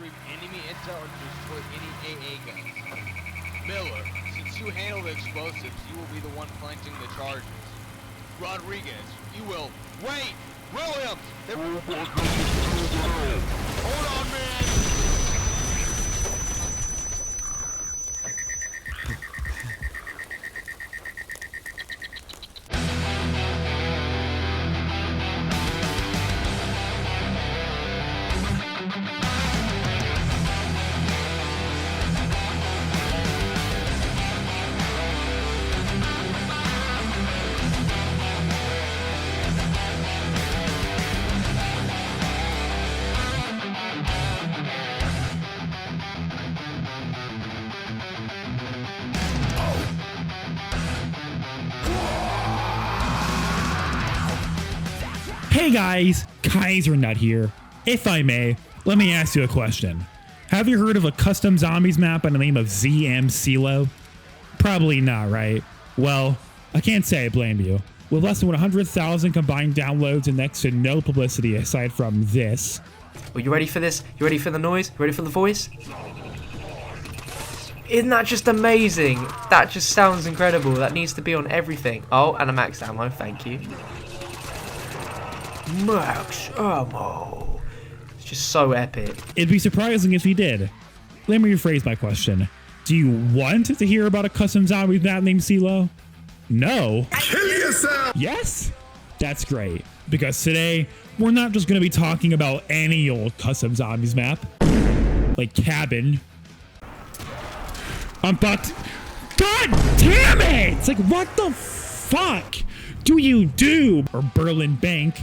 retrieve enemy intel and destroy any AA guns. Miller, since you handle the explosives, you will be the one planting the charges. Rodriguez, you will... Wait! Williams! Hold on, man! Hey guys, Kaiser Nut here. If I may, let me ask you a question. Have you heard of a custom zombies map by the name of ZM Celo? Probably not, right? Well, I can't say I blame you. With less than 100,000 combined downloads and next to no publicity aside from this. Are you ready for this? You ready for the noise? You ready for the voice? Isn't that just amazing? That just sounds incredible. That needs to be on everything. Oh, and a max ammo, thank you. Max ammo. It's just so epic. It'd be surprising if he did. Let me rephrase my question. Do you want to hear about a custom zombies map named Seelow? No. Kill yourself! Yes? That's great. Because today, we're not just going to be talking about any old custom zombies map. Like Cabin. I'm fucked. God damn it! It's like, what the fuck do you do? Or Berlin Bank.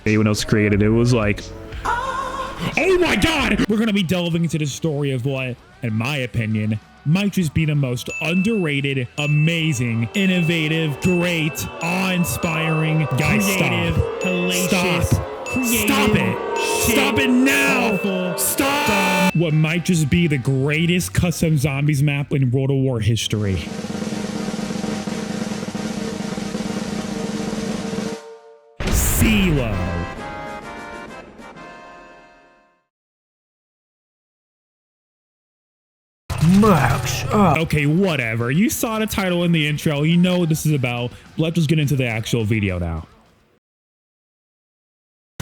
Anyone else created it was like, oh my god! We're gonna be delving into the story of what, in my opinion, might just be the most underrated, amazing, innovative, great, awe-inspiring, guys, creative, stop. hellacious, Stop. creative, Stop it! shit, Stop it now! powerful, Stop! What might just be the greatest custom zombies map in World of War history. Seelow. Max up. Okay, whatever. You saw the title in the intro. You know what this is about. Let's just get into the actual video now.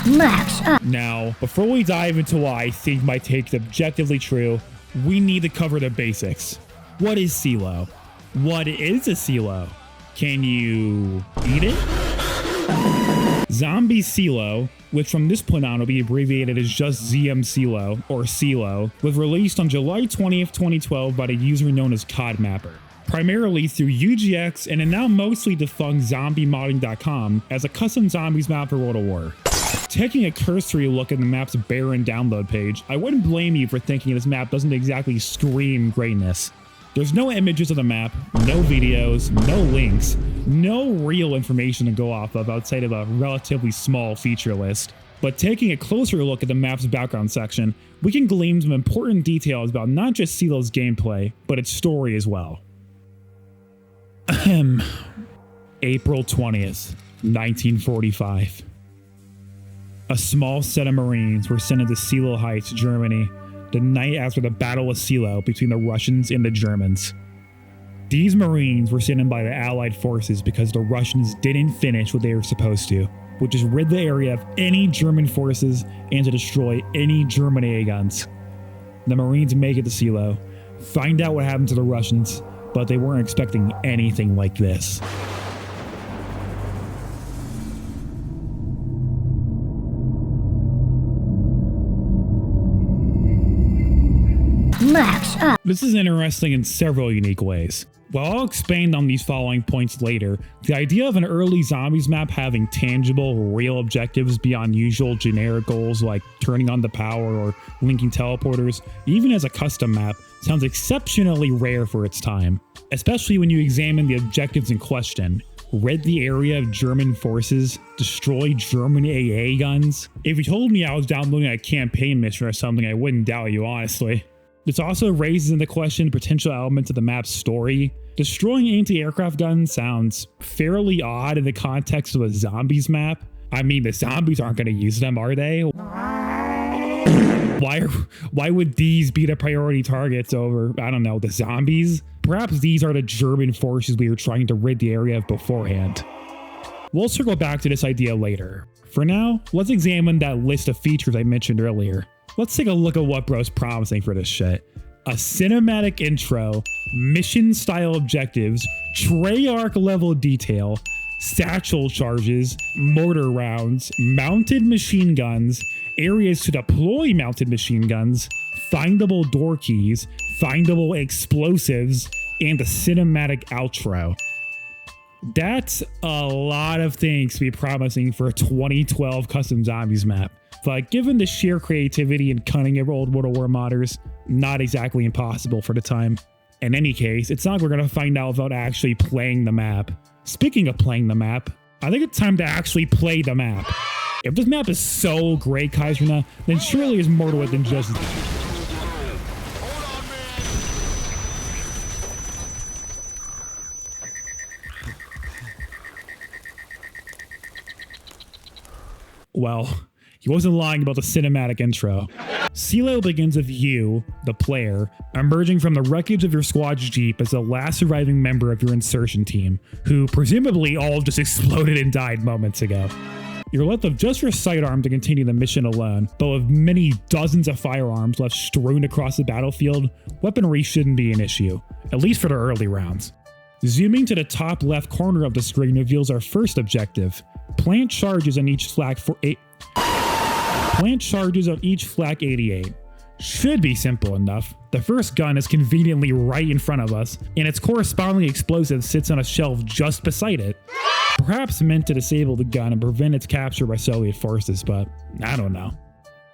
Max up. Now, before we dive into what I think my take is objectively true, we need to cover the basics. What is Seelow? What is a Seelow? Can you eat it? Zombie Seelow, which from this point on will be abbreviated as just ZM Celo or Seelow, was released on July 20th, 2012 by the user known as CodMapper, primarily through UGX and a now mostly defunct zombiemodding.com as a custom zombies map for World of War. Taking a cursory look at the map's barren download page, I wouldn't blame you for thinking this map doesn't exactly scream greatness. There's no images of the map, no videos, no links, no real information to go off of outside of a relatively small feature list. But taking a closer look at the map's background section, we can glean some important details about not just Seelow's gameplay, but its story as well. April 20th, 1945. A small set of Marines were sent into Seelow Heights, Germany, the night after the Battle of Seelow between the Russians and the Germans. These Marines were sent in by the Allied forces because the Russians didn't finish what they were supposed to, which is rid the area of any German forces and to destroy any German AA guns. The Marines make it to Seelow, find out what happened to the Russians, but they weren't expecting anything like this. Max up. This is interesting in several unique ways. While I'll expand on these following points later, the idea of an early zombies map having tangible, real objectives beyond usual generic goals like turning on the power or linking teleporters, even as a custom map, sounds exceptionally rare for its time, especially when you examine the objectives in question. Rid the area of German forces, destroy German AA guns. If you told me I was downloading a campaign mission or something, I wouldn't doubt you, honestly. This also raises into question potential elements of the map's story. Destroying anti-aircraft guns sounds fairly odd in the context of a zombies map. I mean, the zombies aren't going to use them, are they? Why would these be the priority targets over, I don't know, the zombies? Perhaps these are the German forces we were trying to rid the area of beforehand. We'll circle back to this idea later. For now, let's examine that list of features I mentioned earlier. Let's take a look at what bro's promising for this shit. A cinematic intro, mission-style objectives, Treyarch level detail, satchel charges, mortar rounds, mounted machine guns, areas to deploy mounted machine guns, findable door keys, findable explosives, and a cinematic outro. That's a lot of things to be promising for a 2012 custom zombies map. But given the sheer creativity and cunning of old World War modders, not exactly impossible for the time. In any case, it's not like we're going to find out without actually playing the map. Speaking of playing the map, I think it's time to actually play the map. If this map is so great, Kaiserna, then surely there's more to it than just... Well, he wasn't lying about the cinematic intro. Seelow begins with you, the player, emerging from the wreckage of your squad's jeep as the last surviving member of your insertion team, who presumably all just exploded and died moments ago. You're left with just your sidearm to continue the mission alone, but with many dozens of firearms left strewn across the battlefield, weaponry shouldn't be an issue, at least for the early rounds. Zooming to the top left corner of the screen reveals our first objective. Plant charges on each flak for Plant charges on each flak 88. Should be simple enough. The first gun is conveniently right in front of us, and its corresponding explosive sits on a shelf just beside it. Perhaps meant to disable the gun and prevent its capture by Soviet forces, but I don't know.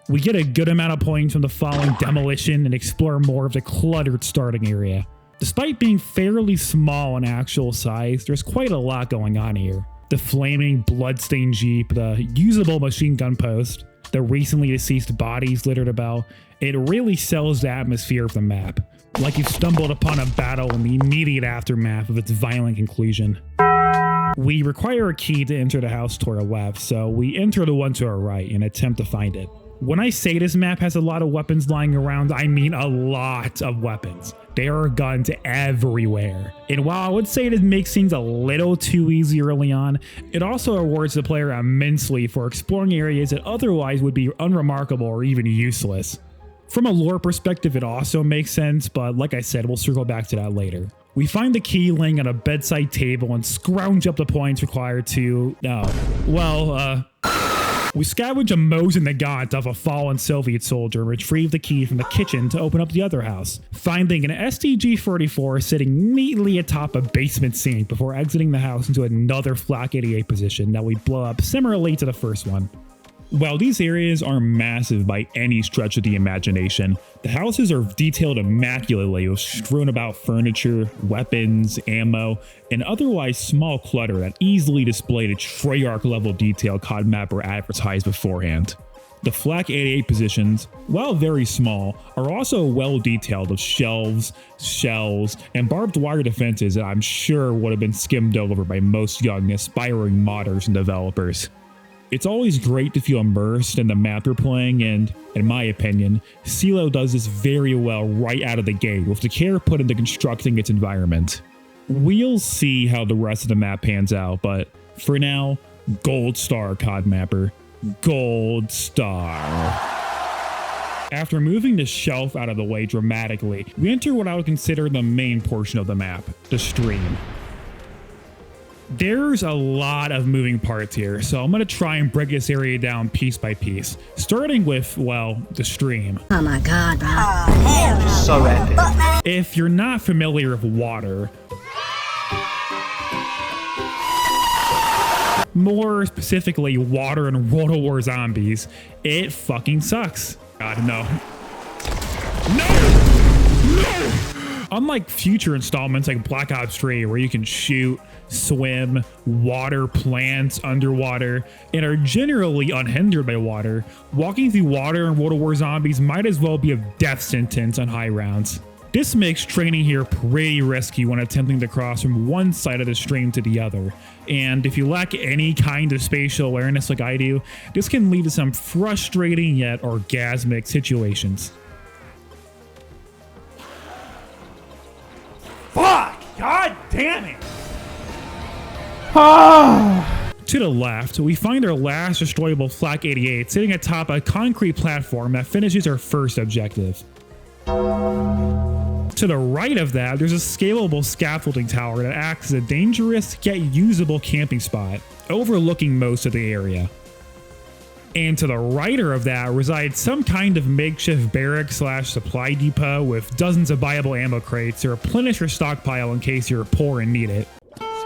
We get a good amount of points from the following demolition and explore more of the cluttered starting area. Despite being fairly small in actual size, there's quite a lot going on here. The flaming bloodstained jeep, the usable machine gun post, the recently deceased bodies littered about. It really sells the atmosphere of the map, like you've stumbled upon a battle in the immediate aftermath of its violent conclusion. We require a key to enter the house to our left, so we enter the one to our right and attempt to find it. When I say this map has a lot of weapons lying around, I mean a lot of weapons. There are guns everywhere. And while I would say it makes things a little too easy early on, it also rewards the player immensely for exploring areas that otherwise would be unremarkable or even useless. From a lore perspective, it also makes sense, but like I said, we'll circle back to that later. We find the key laying on a bedside table and scrounge up the points required to... We scavenge a Mosin Nagant off a fallen Soviet soldier and retrieve the key from the kitchen to open up the other house, finding an STG-44 sitting neatly atop a basement sink before exiting the house into another Flak 88 position that we blow up similarly to the first one. While these areas aren't massive by any stretch of the imagination, the houses are detailed immaculately with strewn about furniture, weapons, ammo, and otherwise small clutter that easily displayed a Treyarch level detail COD mapper advertised beforehand. The Flak 88 positions, while very small, are also well detailed with shelves, shells, and barbed wire defenses that I'm sure would have been skimmed over by most young aspiring modders and developers. It's always great to feel immersed in the map you're playing, and, in my opinion, Seelow does this very well right out of the gate with the care put into constructing its environment. We'll see how the rest of the map pans out, but for now, gold star COD mapper. Gold star. After moving the shelf out of the way dramatically, we enter what I would consider the main portion of the map, the stream. There's a lot of moving parts here, so I'm going to try and break this area down piece by piece, starting with, well, the stream. Oh my god, bro. Oh, so epic. If you're not familiar with water, more specifically water in World War Zombies, it fucking sucks. God, no. No! Unlike future installments like Black Ops 3, where you can shoot, swim, water plants underwater, and are generally unhindered by water, walking through water in World War Zombies might as well be a death sentence on high rounds. This makes training here pretty risky when attempting to cross from one side of the stream to the other, and if you lack any kind of spatial awareness like I do, this can lead to some frustrating yet orgasmic situations. Fuck! God damn it! To the left, we find our last destroyable Flak 88 sitting atop a concrete platform that finishes our first objective. To the right of that, there's a scalable scaffolding tower that acts as a dangerous yet usable camping spot, overlooking most of the area. And to the right of that resides some kind of makeshift barrack / supply depot with dozens of viable ammo crates to replenish your stockpile in case you're poor and need it.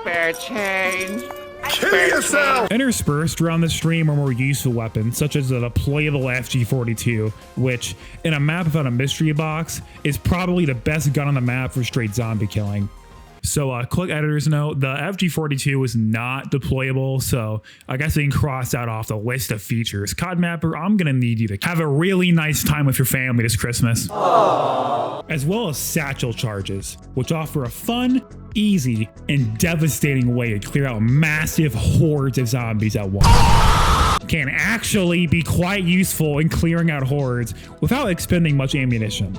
Spare change. Kill yourself! Interspersed around the stream are more useful weapons, such as the deployable FG-42, which, in a map without a mystery box, is probably the best gun on the map for straight zombie killing. So, quick editor's note, the FG-42 is not deployable, so I guess we can cross that off the list of features. COD Mapper, I'm gonna need you to have a really nice time with your family this Christmas. Aww. As well as satchel charges, which offer a fun, easy, and devastating way to clear out massive hordes of zombies at once. Can actually be quite useful in clearing out hordes without expending much ammunition.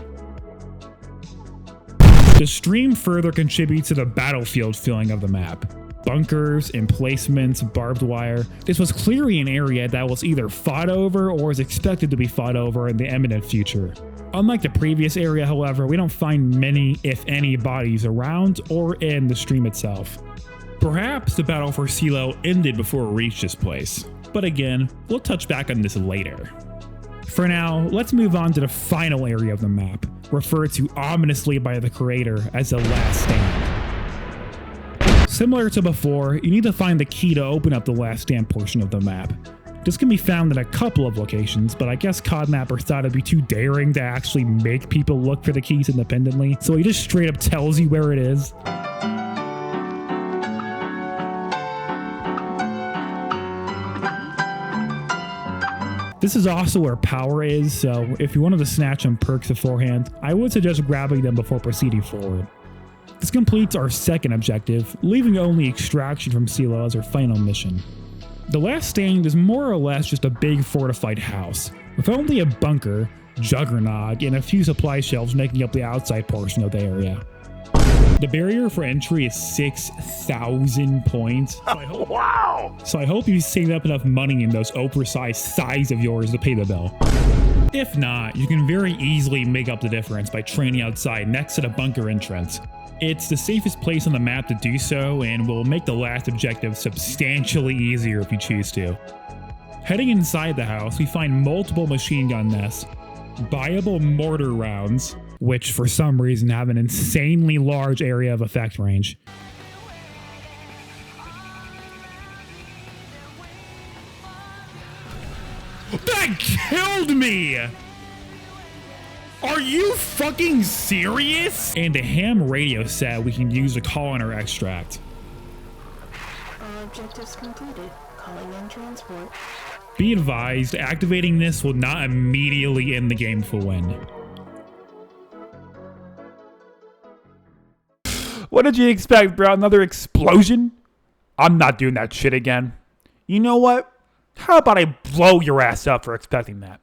The stream further contributes to the battlefield feeling of the map. Bunkers, emplacements, barbed wire. This was clearly an area that was either fought over or is expected to be fought over in the imminent future. Unlike the previous area, however, we don't find many, if any, bodies around or in the stream itself. Perhaps the battle for Seelow ended before it reached this place, but again, we'll touch back on this later. For now, let's move on to the final area of the map, referred to ominously by the creator as the Last Stand. Similar to before, you need to find the key to open up the Last Stand portion of the map. This can be found in a couple of locations, but I guess COD Mapper thought it'd be too daring to actually make people look for the keys independently, so he just straight up tells you where it is. This is also where power is, so if you wanted to snatch some perks beforehand, I would suggest grabbing them before proceeding forward. This completes our second objective, leaving only extraction from Seelow as our final mission. The Last Stand is more or less just a big fortified house, with only a bunker, juggernaut, and a few supply shelves making up the outside portion of the area. The barrier for entry is 6,000 points. Wow! So I hope you saved up enough money in those oversized thighs of yours to pay the bill. If not, you can very easily make up the difference by training outside next to the bunker entrance. It's the safest place on the map to do so and will make the last objective substantially easier if you choose to. Heading inside the house, we find multiple machine gun nests, viable mortar rounds, which for some reason have an insanely large area of effect range. That killed me! Are you fucking serious? And a ham radio set we can use to call in our extract. All objectives completed. Calling in transport. Be advised, activating this will not immediately end the game for win. What did you expect, bro? Another explosion? I'm not doing that shit again. You know what? How about I blow your ass up for expecting that?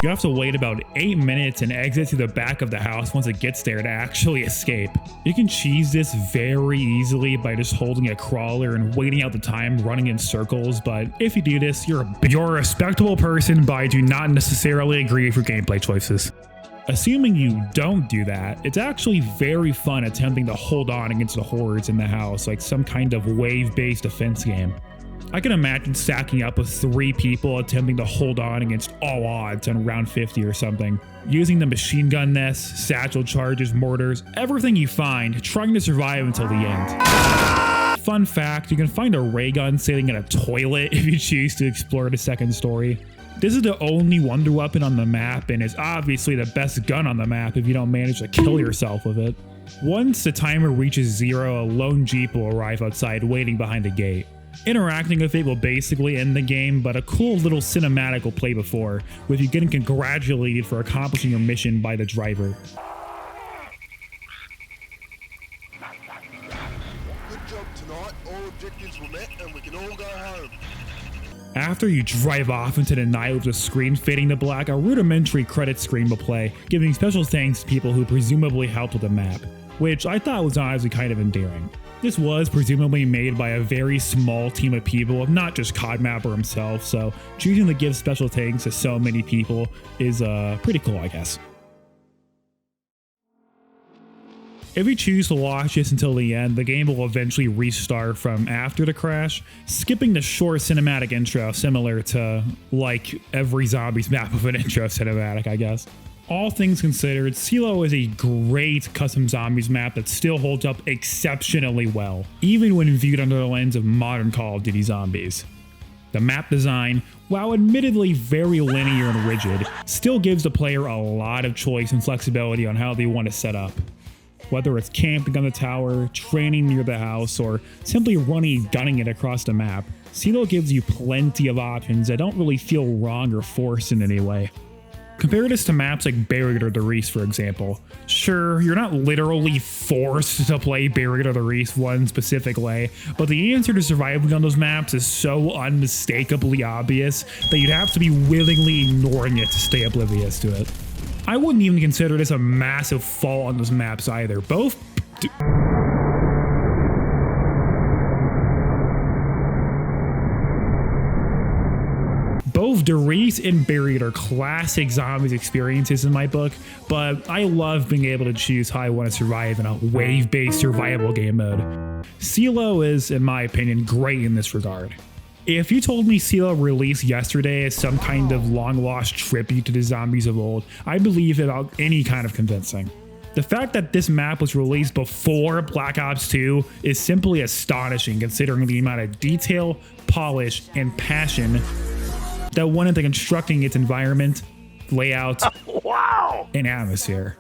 You have to wait about 8 minutes and exit to the back of the house once it gets there to actually escape. You can cheese this very easily by just holding a crawler and waiting out the time running in circles, but if you do this, you're a respectable person, but I do not necessarily agree with your gameplay choices. Assuming you don't do that, it's actually very fun attempting to hold on against the hordes in the house like some kind of wave-based defense game. I can imagine stacking up with 3 people attempting to hold on against all odds on round 50 or something, using the machine gun nests, satchel charges, mortars, everything you find, trying to survive until the end. Fun fact, you can find a ray gun sitting in a toilet if you choose to explore the second story. This is the only wonder weapon on the map and is obviously the best gun on the map if you don't manage to kill yourself with it. Once the timer reaches 0, a lone jeep will arrive outside waiting behind the gate. Interacting with it will basically end the game, but a cool little cinematic will play before, with you getting congratulated for accomplishing your mission by the driver. check-ins were met and we can all go home. After you drive off into the night with the screen fading to black, a rudimentary credit screen will play, giving special thanks to people who presumably helped with the map, which I thought was honestly kind of endearing. This was presumably made by a very small team of people, not just CODMapper himself, so choosing to give special thanks to so many people is pretty cool, I guess. If you choose to watch this until the end, the game will eventually restart from after the crash, skipping the short cinematic intro similar to, like, every Zombies map with an intro cinematic, I guess. All things considered, Seelow is a great custom Zombies map that still holds up exceptionally well, even when viewed under the lens of modern Call of Duty Zombies. The map design, while admittedly very linear and rigid, still gives the player a lot of choice and flexibility on how they want to set up. Whether it's camping on the tower, training near the house, or simply running and gunning it across the map, Seelow gives you plenty of options that don't really feel wrong or forced in any way. Compare this to maps like Buried or the Reef, for example. Sure, you're not literally forced to play Buried or the Reef one specific way, but the answer to surviving on those maps is so unmistakably obvious that you'd have to be willingly ignoring it to stay oblivious to it. I wouldn't even consider this a massive fault on those maps either. Both Doris and Buried are classic Zombies experiences in my book, but I love being able to choose how I want to survive in a wave-based survival game mode. Seelow is, in my opinion, great in this regard. If you told me Seelow released yesterday as some kind of long-lost tribute to the zombies of old, I believe it without any kind of convincing. The fact that this map was released before Black Ops 2 is simply astonishing considering the amount of detail, polish, and passion that went into constructing its environment, layout, and atmosphere.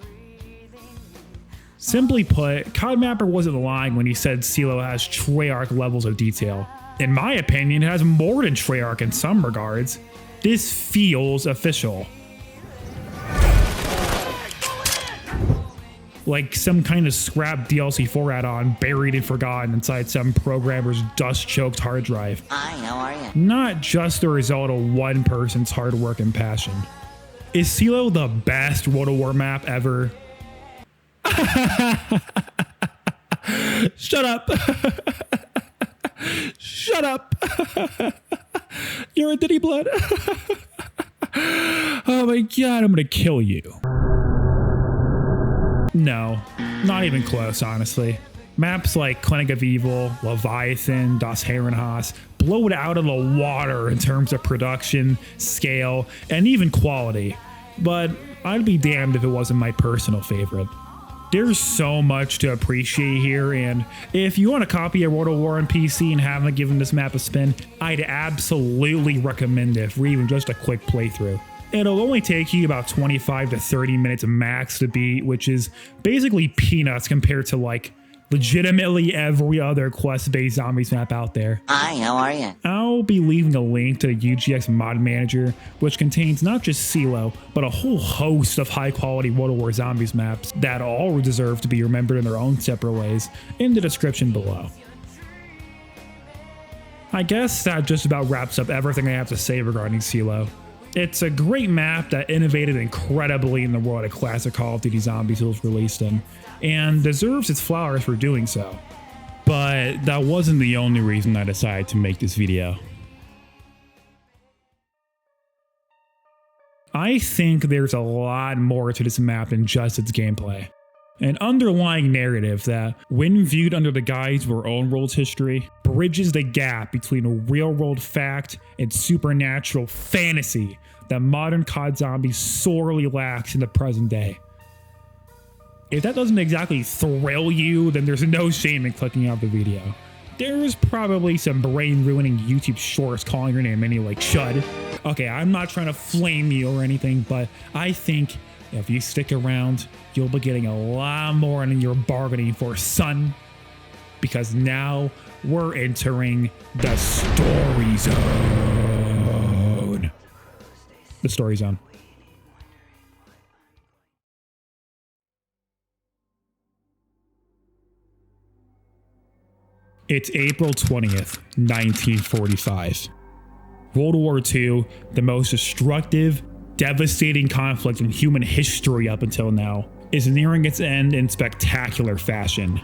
Simply put, CODMapper wasn't lying when he said Seelow has Treyarch levels of detail. In my opinion, it has more than Treyarch in some regards. This feels official. Like some kind of scrap DLC4 add-on buried and forgotten inside some programmer's dust-choked hard drive. Hi, how are you? Not just the result of one person's hard work and passion. Is Seelow the best World of War map ever? Shut up. Shut up. You're a Diddy Blood. Oh my god, I'm gonna kill you. No, not even close, honestly. Maps like Clinic of Evil, Leviathan, Das Herrenhaus blow it out of the water in terms of production, scale, and even quality. But I'd be damned if it wasn't my personal favorite. There's so much to appreciate here, and if you want a copy of World of War on PC and haven't given this map a spin, I'd absolutely recommend it for even just a quick playthrough. It'll only take you about 25 to 30 minutes max to beat, which is basically peanuts compared to like legitimately every other quest-based zombies map out there. Hi, how are you? I'll be leaving a link to the UGX mod manager, which contains not just Seelow, but a whole host of high-quality World of War Zombies maps that all deserve to be remembered in their own separate ways, in the description below. I guess that just about wraps up everything I have to say regarding Seelow. It's a great map that innovated incredibly in the world of classic Call of Duty Zombies it was released in, and deserves its flowers for doing so. But that wasn't the only reason I decided to make this video. I think there's a lot more to this map than just its gameplay. An underlying narrative that, when viewed under the guise of our own world's history, bridges the gap between a real-world fact and supernatural fantasy that modern COD Zombies sorely lacks in the present day. If that doesn't exactly thrill you, then there's no shame in clicking out the video. There's probably some brain-ruining YouTube shorts calling your name anyway, chud. Okay, I'm not trying to flame you or anything, but I think if you stick around, you'll be getting a lot more than you're bargaining for, son. Because now we're entering the story zone. The story zone. It's April 20th, 1945. World War II, the most destructive, devastating conflict in human history up until now, is nearing its end in spectacular fashion.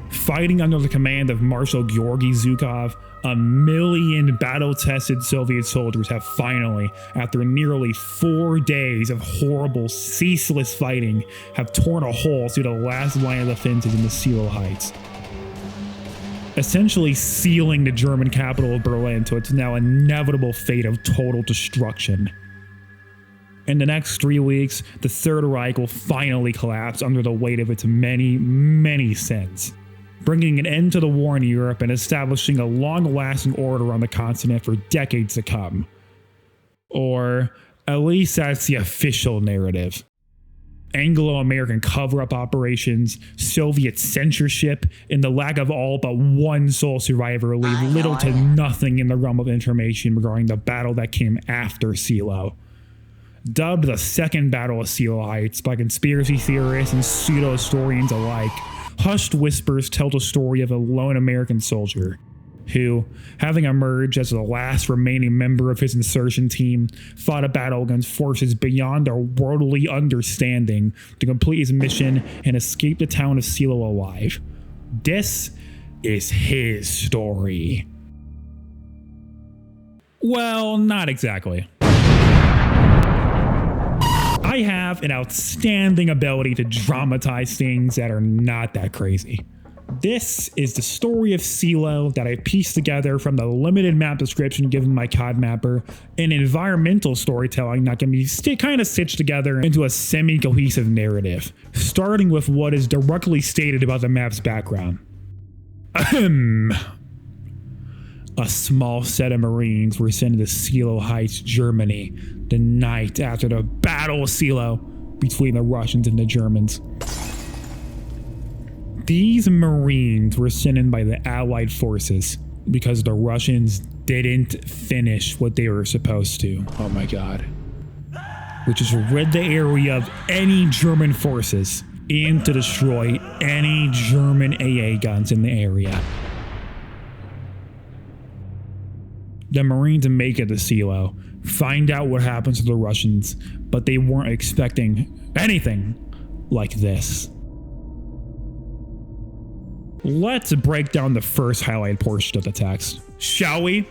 Fighting under the command of Marshal Georgy Zhukov, 1 million battle-tested Soviet soldiers have finally, after nearly 4 days of horrible, ceaseless fighting, have torn a hole through the last line of defenses in the Seelow Heights, essentially sealing the German capital of Berlin to its now inevitable fate of total destruction. In the next 3 weeks, the Third Reich will finally collapse under the weight of its many, many sins, bringing an end to the war in Europe and establishing a long-lasting order on the continent for decades to come. Or, at least that's the official narrative. Anglo-American cover-up operations, Soviet censorship, and the lack of all but one sole survivor leave little to nothing in the realm of information regarding the battle that came after Seelow. Dubbed the Second Battle of Seelow Heights by conspiracy theorists and pseudo-historians alike, hushed whispers tell the story of a lone American soldier who, having emerged as the last remaining member of his insertion team, fought a battle against forces beyond our worldly understanding to complete his mission and escape the town of Seelow alive. This is his story. Well, not exactly. I have an outstanding ability to dramatize things that are not that crazy. This is the story of Seelow that I pieced together from the limited map description given by COD Mapper, and environmental storytelling that can be kind of stitched together into a semi-cohesive narrative, starting with what is directly stated about the map's background. Ahem. A small set of Marines were sent to Seelow Heights, Germany, the night after the Battle of Seelow between the Russians and the Germans. These Marines were sent in by the Allied forces because the Russians didn't finish what they were supposed to. Oh my god. Which is rid the area of any German forces and to destroy any German AA guns in the area. The Marines make it to Seelow, find out what happens to the Russians, but they weren't expecting anything like this. Let's break down the first highlighted portion of the text, shall we?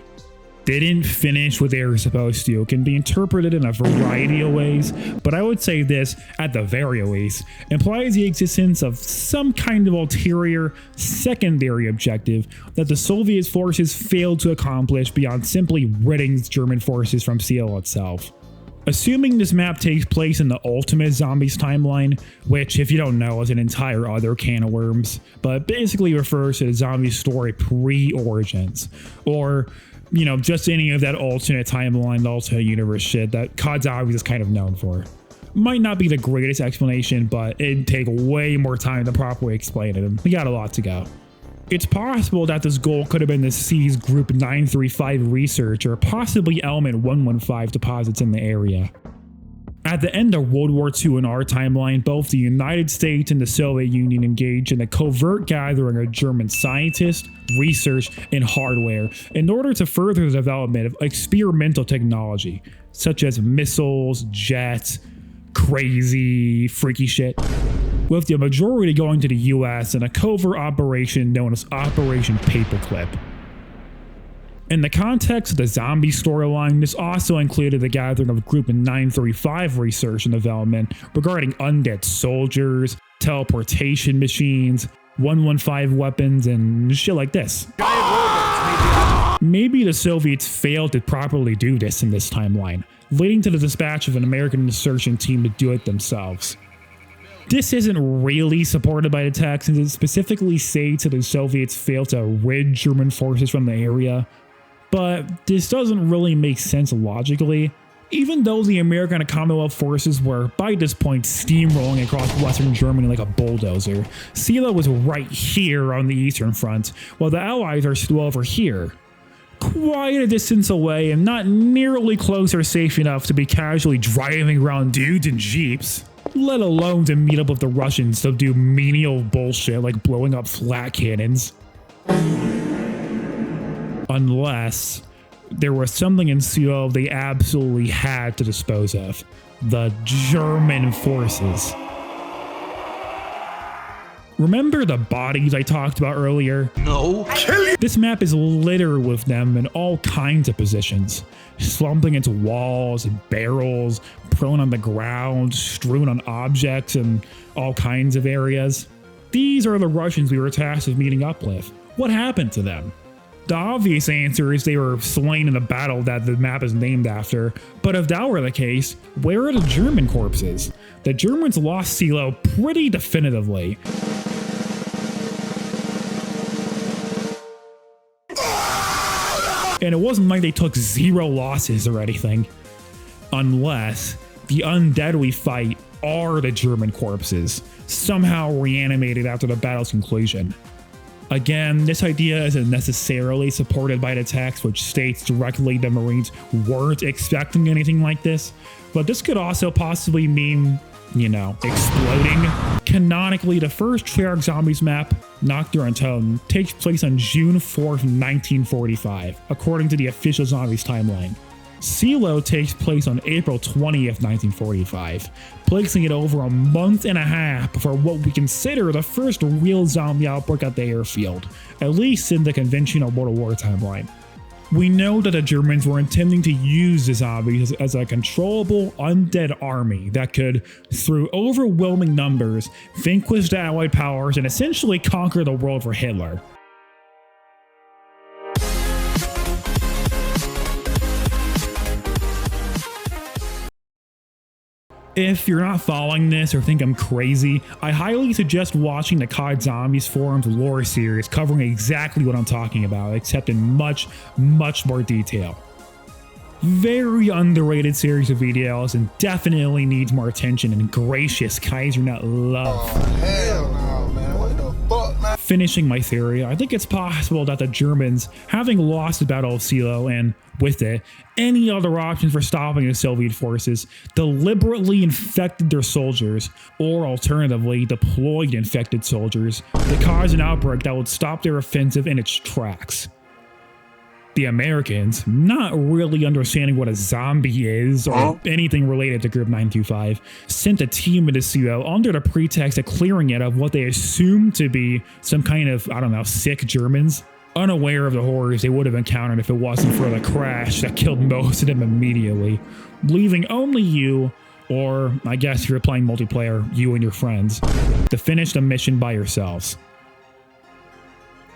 Didn't finish what they were supposed to can be interpreted in a variety of ways, but I would say this, at the very least, implies the existence of some kind of ulterior, secondary objective that the Soviet forces failed to accomplish beyond simply ridding German forces from Seelow itself. Assuming this map takes place in the Ultimate Zombies timeline, which, if you don't know, is an entire other can of worms, but basically refers to the zombie story pre-Origins, or you know, just any of that alternate timeline, alternate universe shit that COD Zombies is kind of known for. Might not be the greatest explanation, but it'd take way more time to properly explain it, and we got a lot to go. It's possible that this goal could have been to seize Group 935 research or possibly Element 115 deposits in the area. At the end of World War II in our timeline, both the United States and the Soviet Union engaged in a covert gathering of German scientists, research, and hardware in order to further the development of experimental technology, such as missiles, jets, crazy, freaky shit, with the majority going to the US in a covert operation known as Operation Paperclip. In the context of the zombie storyline, this also included the gathering of Group 935 research and development regarding undead soldiers, teleportation machines, 115 weapons, and shit like this. Maybe the Soviets failed to properly do this in this timeline, leading to the dispatch of an American insertion team to do it themselves. This isn't really supported by the text, and it specifically states that the Soviets failed to rid German forces from the area, but this doesn't really make sense logically, even though the American and Commonwealth forces were, by this point, steamrolling across Western Germany like a bulldozer. Seelow was right here on the Eastern Front, while the Allies are still over here, quite a distance away and not nearly close or safe enough to be casually driving around dudes in jeeps, let alone to meet up with the Russians to do menial bullshit like blowing up flat cannons. Unless there was something in Seelow they absolutely had to dispose of. The German forces. Remember the bodies I talked about earlier? No. This map is littered with them in all kinds of positions. Slumping into walls and barrels, prone on the ground, strewn on objects and all kinds of areas. These are the Russians we were tasked with meeting up with. What happened to them? The obvious answer is they were slain in the battle that the map is named after, but if that were the case, where are the German corpses? The Germans lost Seelow pretty definitively. And it wasn't like they took 0 losses or anything. Unless the undead we fight are the German corpses, somehow reanimated after the battle's conclusion. Again, this idea isn't necessarily supported by the text, which states directly the Marines weren't expecting anything like this, but this could also possibly mean, you know, exploding. Canonically, the first Treyarch Zombies map, Nocturne and Tone, takes place on June 4th, 1945, according to the official Zombies timeline. Seelow takes place on April 20th, 1945, placing it over a month and a half before what we consider the first real zombie outbreak at the airfield, at least in the conventional World War timeline. We know that the Germans were intending to use the zombies as a controllable undead army that could, through overwhelming numbers, vanquish the Allied powers and essentially conquer the world for Hitler. If you're not following this or think I'm crazy, I highly suggest watching the COD Zombies Forums lore series covering exactly what I'm talking about, except in much more detail. Very underrated series of videos and definitely needs more attention and gracious Kaisernut love. Oh, hell no, man. What the fuck, man? Finishing my theory, I think it's possible that the Germans, having lost the Battle of Seelow and, with it, any other options for stopping the Soviet forces, deliberately infected their soldiers, or alternatively deployed infected soldiers, to cause an outbreak that would stop their offensive in its tracks. The Americans, not really understanding what a zombie is or anything related to Group 925, sent a team into Seelow under the pretext of clearing it of what they assumed to be some kind of, I don't know, sick Germans, unaware of the horrors they would have encountered if it wasn't for the crash that killed most of them immediately, leaving only you, or I guess if you're playing multiplayer, you and your friends, to finish the mission by yourselves.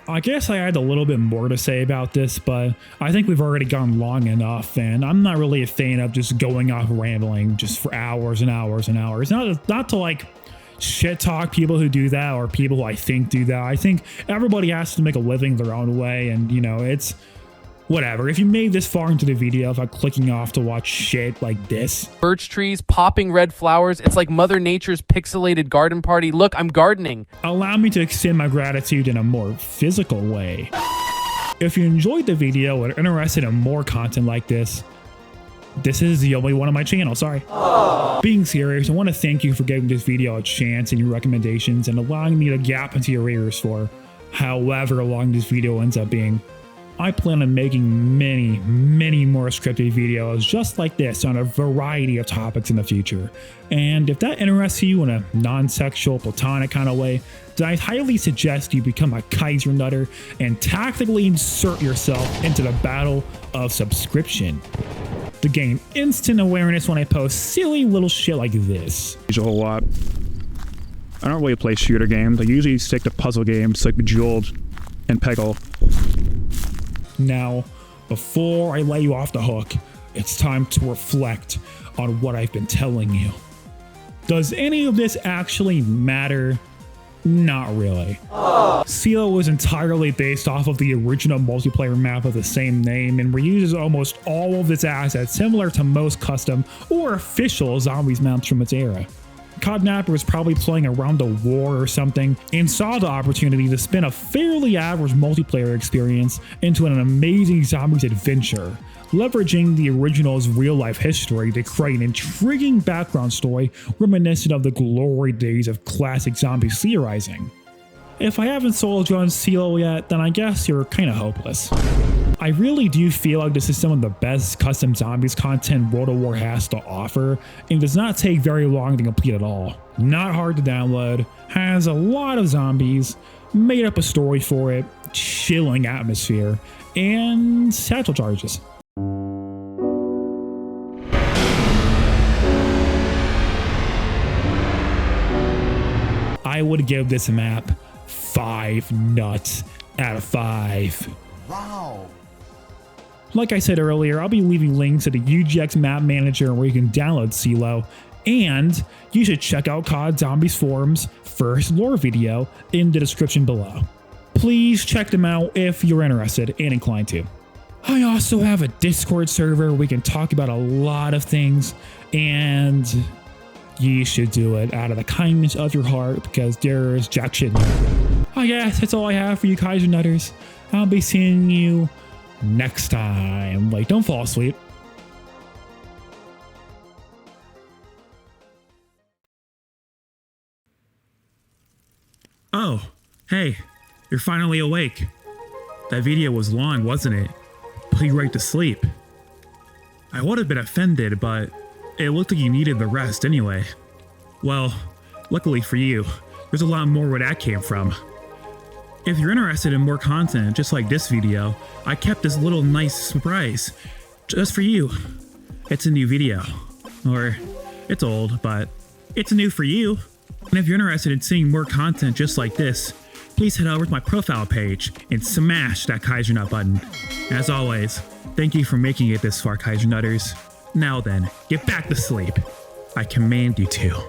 I guess I had a little bit more to say about this, but I think we've already gone long enough, and I'm not really a fan of just going off rambling just for hours and hours and hours. Not to like shit talk people who do that or people who I think do that. I think everybody has to make a living their own way, and you know, it's whatever. If you made this far into the video without clicking off to watch shit like this. Birch trees, popping red flowers. It's like Mother Nature's pixelated garden party. Look, I'm gardening. Allow me to extend my gratitude in a more physical way. If you enjoyed the video and are interested in more content like this is the only one on my channel, sorry. Aww. Being serious, I want to thank you for giving this video a chance and your recommendations and allowing me to gap into your ears for however long this video ends up being. I plan on making many more scripted videos just like this on a variety of topics in the future. And if that interests you in a non-sexual, platonic kind of way, then I highly suggest you become a Kaiser Nutter and tactically insert yourself into the battle of subscription to gain instant awareness when I post silly little shit like this. A whole lot. I don't really play shooter games. I usually stick to puzzle games like Bejeweled and Peggle. Now, before I let you off the hook, it's time to reflect on what I've been telling you. Does any of this actually matter? Not really. Seelow was entirely based off of the original multiplayer map of the same name and reuses almost all of its assets, similar to most custom or official Zombies maps from its era. Codnapper was probably playing around the war or something and saw the opportunity to spin a fairly average multiplayer experience into an amazing Zombies adventure, leveraging the original's real-life history to create an intriguing background story reminiscent of the glory days of classic Zombies theorizing. If I haven't sold you on Seelow yet, then I guess you're kinda hopeless. I really do feel like this is some of the best custom zombies content World of War has to offer, and does not take very long to complete at all. Not hard to download, has a lot of zombies, made up a story for it, chilling atmosphere, and satchel charges. I would give this map 5 nuts out of 5. Wow. Like I said earlier, I'll be leaving links to the UGX map manager where you can download Seelow, and you should check out COD Zombies Forum's first lore video in the description below. Please check them out if you're interested and inclined to. I also have a Discord server where we can talk about a lot of things, and you should do it out of the kindness of your heart because there's jack shit in there. I guess that's all I have for you Kaiser Nutters. I'll be seeing you next time. Like, don't fall asleep. Oh, hey, you're finally awake. That video was long, wasn't it? Put you right to sleep. I would have been offended, but it looked like you needed the rest anyway. Well, luckily for you, there's a lot more where that came from. If you're interested in more content just like this video, I kept this little nice surprise just for you. It's a new video. Or, it's old, but it's new for you. And if you're interested in seeing more content just like this, please head over to my profile page and smash that Kaiser Nut button. As always, thank you for making it this far, Kaiser Nutters. Now then, get back to sleep. I command you to.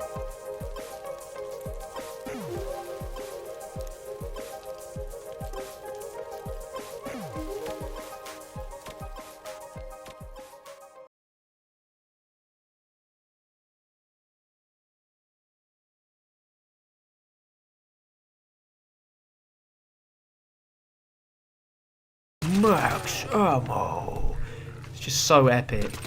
Max ammo. It's just so epic.